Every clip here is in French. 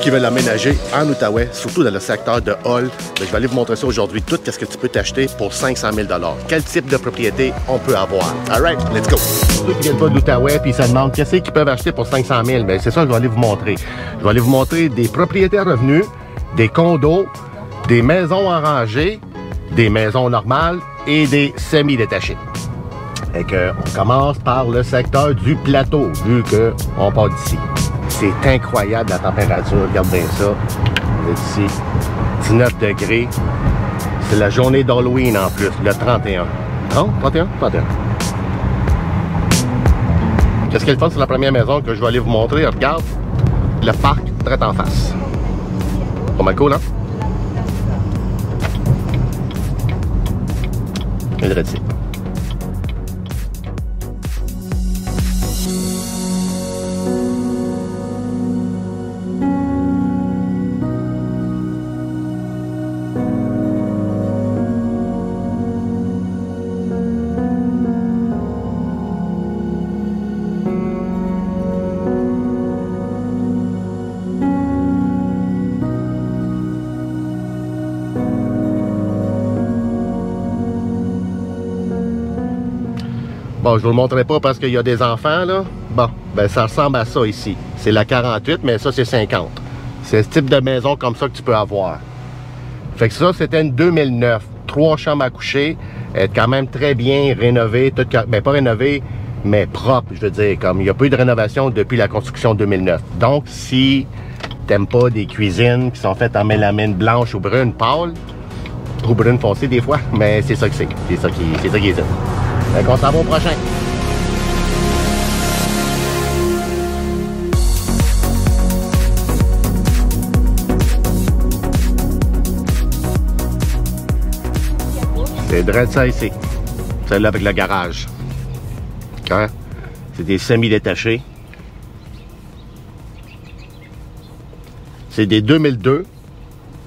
qui veulent aménager en Outaouais, surtout dans le secteur de Hull, je vais aller vous montrer ça aujourd'hui, tout ce que tu peux t'acheter pour 500 000 $. Quel type de propriété on peut avoir. All right, let's go! Ceux qui viennent pas de l'Outaouais puis ils se demandent qu'est-ce qu'ils peuvent acheter pour 500 000, bien, c'est ça que je vais aller vous montrer. Je vais aller vous montrer des propriétés à revenus, des condos, des maisons en rangée, des maisons normales et des semi-détachés. Et on commence par le secteur du plateau, vu qu'on part d'ici. C'est incroyable la température, regarde bien ça. C'est ici, 19 degrés. C'est la journée d'Halloween en plus, le 31. Non, 31? 31. Qu'est-ce qu'il y a de fun sur la première maison que je vais aller vous montrer? Regarde, le parc direct en face. Pas mal cool, hein? Et direct ici. Bon, je vous le montrerai pas parce qu'il y a des enfants, là. Bon, ben ça ressemble à ça ici. C'est la 48, mais ça, c'est 50. C'est ce type de maison comme ça que tu peux avoir. Fait que ça, c'était une 2009. 3 chambres à coucher. Elle est quand même très bien rénovée. Ben, pas rénovée, mais propre, je veux dire. Comme il n'y a pas eu de rénovation depuis la construction 2009. Donc, si t'aimes pas des cuisines qui sont faites en mélamine blanche ou brune pâle, ou brune foncée des fois, mais c'est ça que c'est. C'est ça qui est ça. Fait qu'on s'en va au prochain. C'est direct ça ici. Celle-là avec le garage. Okay. C'est des semi-détachés. C'est des 2002.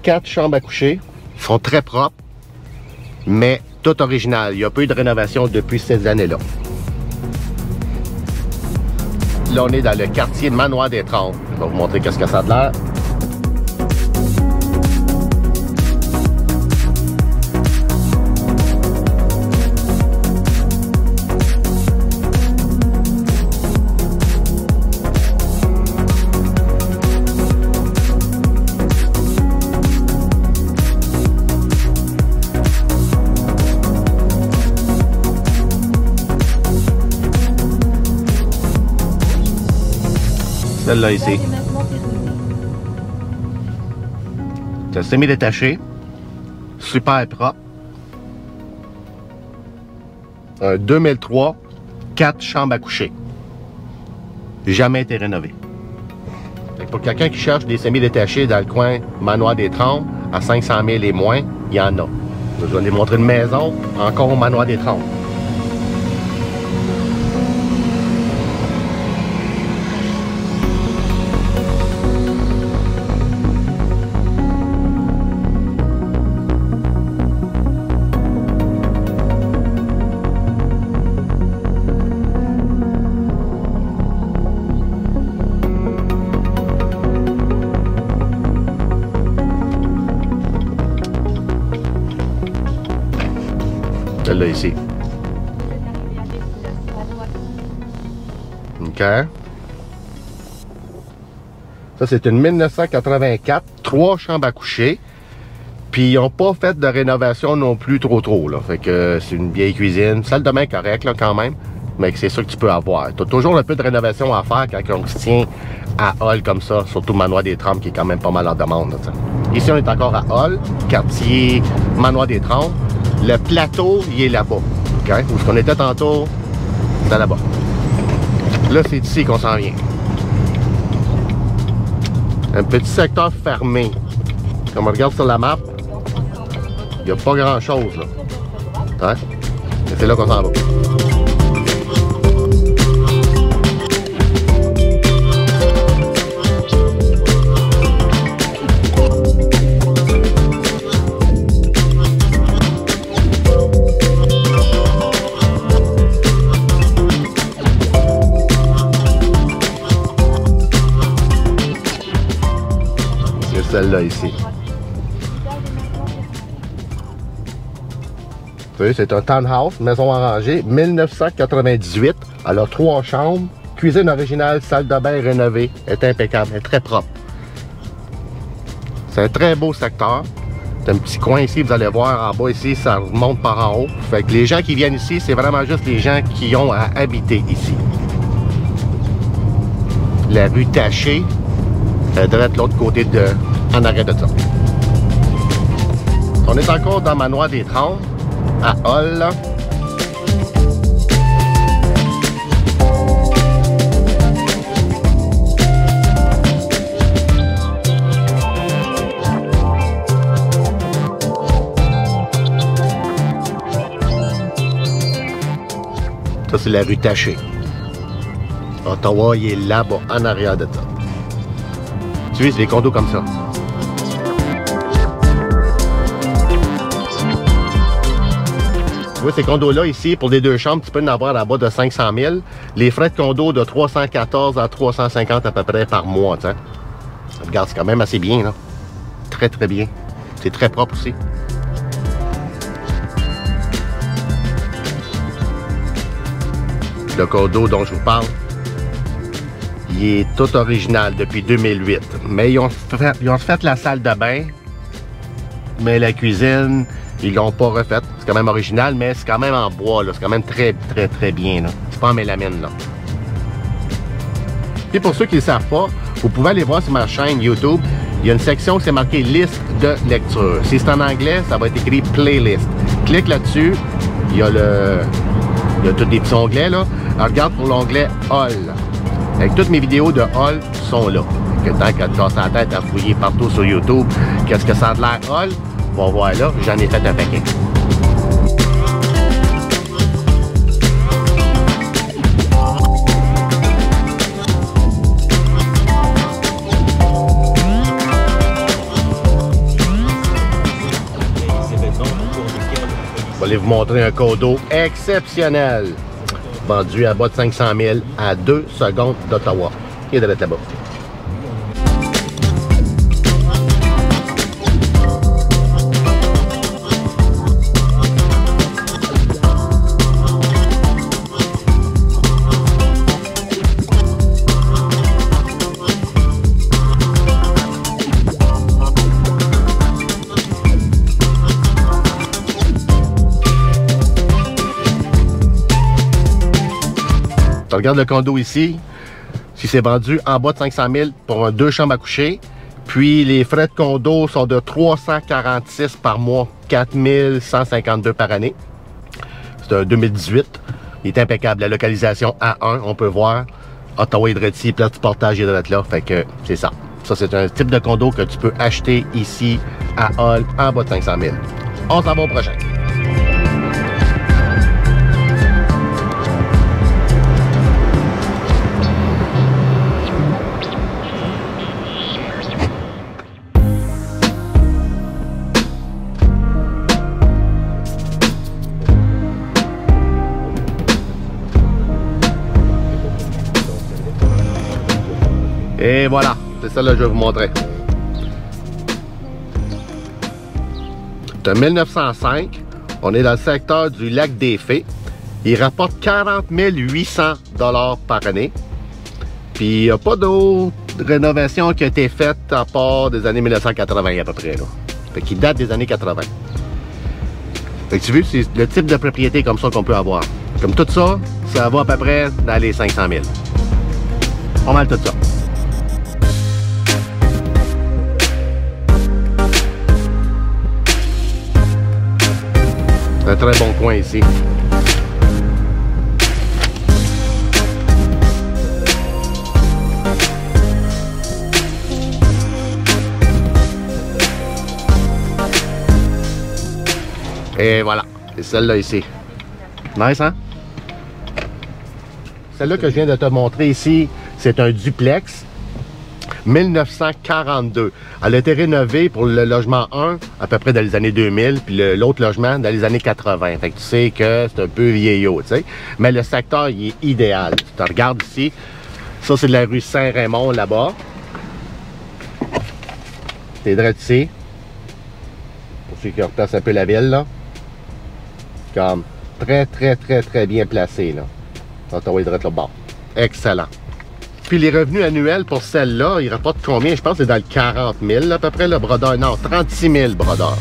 4 chambres à coucher. Ils sont très propres. Mais tout original. Il n'y a pas eu de rénovation depuis ces années-là. Là, on est dans le quartier Manoir des Trembles. Je vais vous montrer qu'est-ce que ça a de l'air. Celle-là ici. C'est semi-détaché. Super propre. Un 2003. 4 chambres à coucher. Jamais été rénové. Pour quelqu'un qui cherche des semi-détachés dans le coin Manoir des Trembles, à 500 000 et moins, il y en a. Je vais aller montrer une maison, encore au Manoir des Trembles. Celle-là ici. OK. Ça, c'est une 1984. 3 chambres à coucher. Puis, ils n'ont pas fait de rénovation non plus trop là. Fait que c'est une vieille cuisine. Salle de bain correcte, là, quand même. Mais c'est ça que tu peux avoir. Tu as toujours un peu de rénovation à faire quand on se tient à Hull comme ça. Surtout Manoir des Trembles, qui est quand même pas mal en demande. Là, ici, on est encore à Hull, quartier Manoir des Trembles. Le plateau, il est là-bas. Okay? Où est-ce qu'on était tantôt? C'est là-bas. Là, c'est ici qu'on s'en vient. Un petit secteur fermé. Comme on regarde sur la map, il n'y a pas grand-chose, là. Hein? C'est là qu'on s'en va. celle-là ici. C'est un townhouse, maison arrangée, 1998. Elle a 3 chambres, cuisine originale, salle de bain rénovée, est impeccable, est très propre. C'est un très beau secteur. C'est un petit coin ici, vous allez voir en bas ici, ça remonte par en haut. Fait que les gens qui viennent ici, c'est vraiment juste les gens qui ont à habiter ici. La rue Taché, direct de l'autre côté en arrière de ça. On est encore dans Manoir des 30. À Hull. Ça, c'est la rue Taché. Ottawa, il est là-bas, en arrière de ça. Tu vois, c'est des condos comme ça. Ces condos-là, ici, pour les 2 chambres, tu peux en avoir à bas de 500 000. Les frais de condo de 314 à 350 à peu près par mois. T'sais. Regarde, c'est quand même assez bien, là. Très, très bien. C'est très propre aussi. Le condo dont je vous parle, il est tout original depuis 2008. Mais ils ont fait la salle de bain, mais la cuisine, ils l'ont pas refaite. C'est quand même original, mais c'est quand même en bois, là. C'est quand même très, très, très bien, là. C'est pas en mélamine, là. Puis pour ceux qui ne savent pas, vous pouvez aller voir sur ma chaîne YouTube. Il y a une section qui c'est marqué liste de lecture. Si c'est en anglais, ça va être écrit playlist. Clique là-dessus. Il y a tous des petits onglets, là. Alors, regarde pour l'onglet All. Avec toutes mes vidéos de All sont là. Que tant qu'à te casser la tête à fouiller partout sur YouTube, qu'est-ce que ça a de l'air All? On va voir là, j'en ai fait un paquet. Je vais aller vous montrer un condo exceptionnel. Vendu à bas de 500 000 à 2 secondes d'Ottawa. Il est de là-bas. Regarde le condo ici, si c'est vendu en bas de 500 000 pour 2 chambres à coucher, puis les frais de condo sont de 346 par mois, 4152 par année. C'est un 2018, il est impeccable. La localisation A1, on peut voir, Ottawa est direct ici, place du portage est direct là, fait que c'est ça. Ça, c'est un type de condo que tu peux acheter ici à Hull en bas de 500 000. On s'en va au prochain. Et voilà, c'est ça là que je vais vous montrer. C'est un 1905. On est dans le secteur du lac des Fées. Il rapporte 40 800 $ par année. Puis il n'y a pas d'autre rénovation qui a été faite à part des années 1980 à peu près. Là. Fait qu'il date des années 80. Fait que tu vois, c'est le type de propriété comme ça qu'on peut avoir. Comme tout ça, ça va à peu près dans les 500 000. Pas mal tout ça. Un très bon coin ici. Et voilà, c'est celle-là ici. Nice, hein? Celle-là que je viens de te montrer ici, c'est un duplex 1942. Elle a été rénovée pour le logement 1 à peu près dans les années 2000, puis l'autre logement dans les années 80. Fait que tu sais que c'est un peu vieillot, tu sais. Mais le secteur, il est idéal. Tu te regardes ici, ça c'est de la rue Saint-Raymond là-bas. t'es direct ici. Pour ceux qui replacent un peu la ville, là. Comme très bien placé, là. On va direct là-bas. Excellent. Puis les revenus annuels pour celle-là, il rapporte combien? Je pense que c'est dans le 40 000 à peu près, le brodeur. Non, 36 000 brodeur.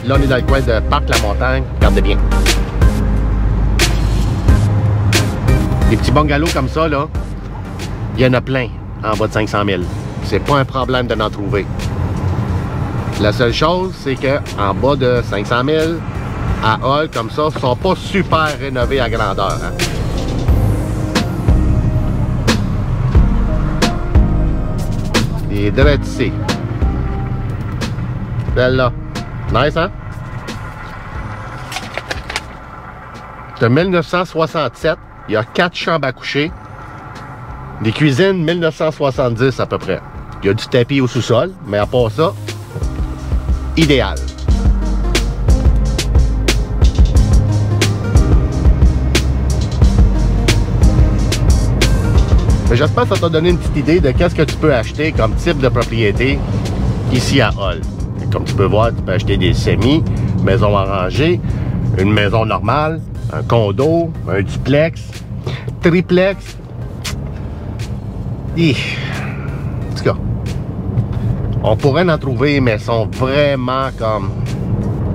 Là, on est dans le coin de Parc-la-Montagne. Regardez bien. Des petits bungalows comme ça, là, il y en a plein en bas de 500 000. C'est pas un problème de n'en trouver. La seule chose, c'est qu'en bas de 500 000, à Hull, comme ça, sont pas super rénovés à grandeur. Hein? Et direct ici. Celle-là. Nice, hein? De 1967, il y a 4 chambres à coucher. Des cuisines 1970 à peu près. Il y a du tapis au sous-sol, mais à part ça, idéal. J'espère que ça t'a donné une petite idée de qu'est-ce que tu peux acheter comme type de propriété ici à Hull. Comme tu peux voir, tu peux acheter des semis, maisons arrangées, une maison normale, un condo, un duplex, triplex. Et, en tout cas, on pourrait en trouver, mais elles sont vraiment comme...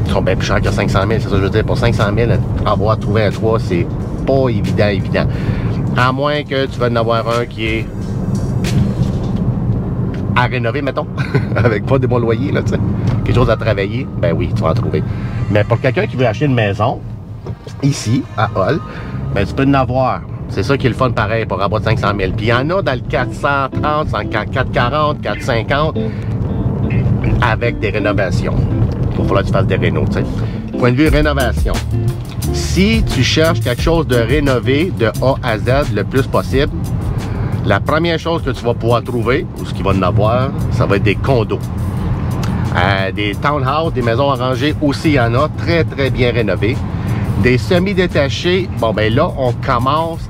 Ils sont bien plus chers que 500 000, c'est ça que je veux dire. Pour 500 000, avoir trouvé un toit, c'est pas évident. À moins que tu veuilles en avoir un qui est à rénover, mettons, avec pas de bons loyers, là, tu sais. Quelque chose à travailler, ben oui, tu vas en trouver. Mais pour quelqu'un qui veut acheter une maison, ici, à Hull, ben tu peux en avoir. C'est ça qui est le fun pareil, pour avoir 500 000. Puis il y en a dans le 430, 440, 450, avec des rénovations. Il va falloir que tu fasses des rénaux, tu sais. Point de vue rénovation. Si tu cherches quelque chose de rénové de A à Z le plus possible, la première chose que tu vas pouvoir trouver, ou ce qu'il va en avoir, ça va être des condos. Des townhouses, des maisons arrangées aussi, il y en a, très bien rénovées. Des semi-détachés, bon ben là, on commence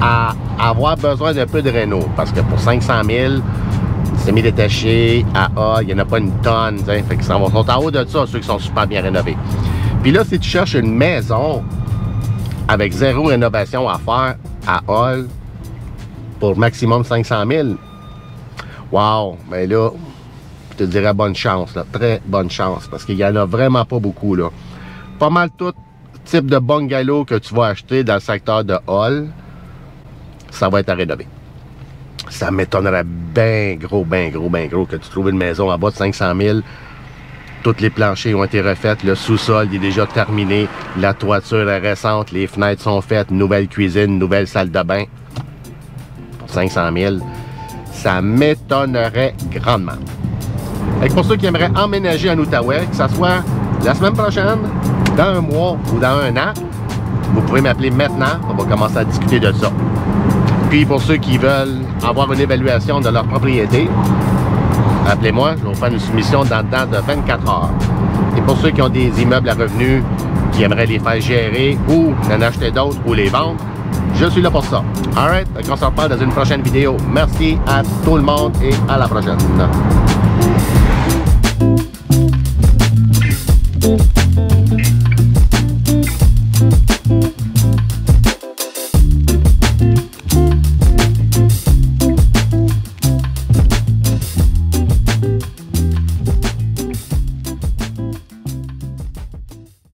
à avoir besoin d'un peu de réno, parce que pour 500 000, semi-détachés, AA, il n'y en a pas une tonne, fait qu'ils sont en haut de ça, ceux qui sont super bien rénovés. Puis là, si tu cherches une maison avec zéro rénovation à faire à Hull pour maximum 500 000, wow, mais là, je te dirais bonne chance, là, très bonne chance, parce qu'il n'y en a vraiment pas beaucoup, là. Pas mal tout type de bungalow que tu vas acheter dans le secteur de Hull, ça va être à rénover. Ça m'étonnerait bien gros que tu trouves une maison en bas de 500 000. Tous les planchers ont été refaits, le sous-sol est déjà terminé, la toiture est récente, les fenêtres sont faites, nouvelle cuisine, nouvelle salle de bain. Pour 500 000, ça m'étonnerait grandement. Et pour ceux qui aimeraient emménager en Outaouais, que ce soit la semaine prochaine, dans un mois ou dans un an, vous pouvez m'appeler maintenant, on va commencer à discuter de ça. Puis pour ceux qui veulent avoir une évaluation de leur propriété, appelez-moi, je vais vous faire une soumission dans le temps de 24 heures. Et pour ceux qui ont des immeubles à revenus, qui aimeraient les faire gérer ou en acheter d'autres ou les vendre, je suis là pour ça. Alright, on se reparle dans une prochaine vidéo. Merci à tout le monde et à la prochaine.